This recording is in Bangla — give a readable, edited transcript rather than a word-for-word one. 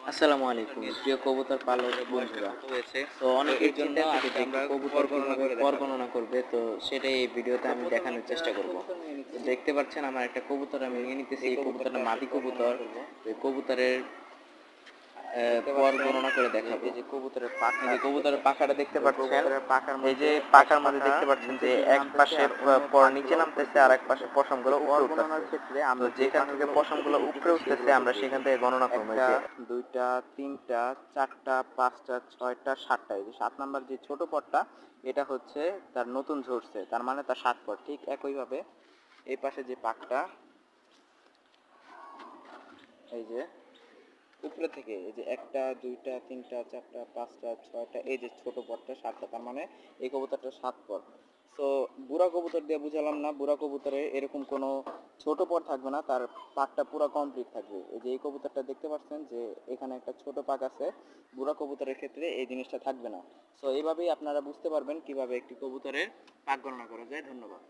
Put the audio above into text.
আসসালামু আলাইকুম প্রিয় কবুতর পালক বন্ধুরা। তো অনেকের জন্য আসলে একটি কবুতর কিভাবে পর গণনা করবে, তো সেটাই এই ভিডিওতে আমি দেখানোর চেষ্টা করব। তো দেখতে পাচ্ছেন আমার একটা কবুতর আমি নিয়ে নিতেছি। এই কবুতরটা মাদি কবুতর। এই কবুতরের পর গণনা করে দেখাবো। এই যে কবুতরের পাখাটা দেখতে পাচ্ছেন, এই যে পাখার মধ্যে দেখতে পাচ্ছেন যে এক পাশে পর নিচে নামতেছে আর এক পাশে পশমগুলো উপরে উঠতেছে। তো যেখান থেকে পশমগুলো উপরে উঠতেছে আমরা সেখান থেকে গণনা করবো। যে 2টা 3টা 4টা 5টা 6টা 7টা, এই যে 7 নাম্বার যে ছোট পটটা এটা হচ্ছে তার নতুন ঝরছে, তার মানে তার 7 পট। ঠিক একইভাবে এই পাশে যে পাকটা, এই যে উপরে থেকে এই যে 1টা 2টা 3টা 4টা 5টা 6টা, এই যে ছোট পটটা 7টা, তার মানে এই কবুতরটা 7 পট। সো বুড়া কবুতর দিয়ে বুঝালাম না, বুড়া কবুতরে এরকম কোনো ছোট পট থাকবে না, তার পাকটা পুরো কমপ্লিট থাকবে। এই যে এই কবুতরটা দেখতে পাচ্ছেন যে এখানে একটা ছোট পাক আছে, বুড়া কবুতরের ক্ষেত্রে এই জিনিসটা থাকবে না। সো এইভাবেই আপনারা বুঝতে পারবেন কিভাবে একটি কবুতরের পাক গণনা করা যায়। ধন্যবাদ।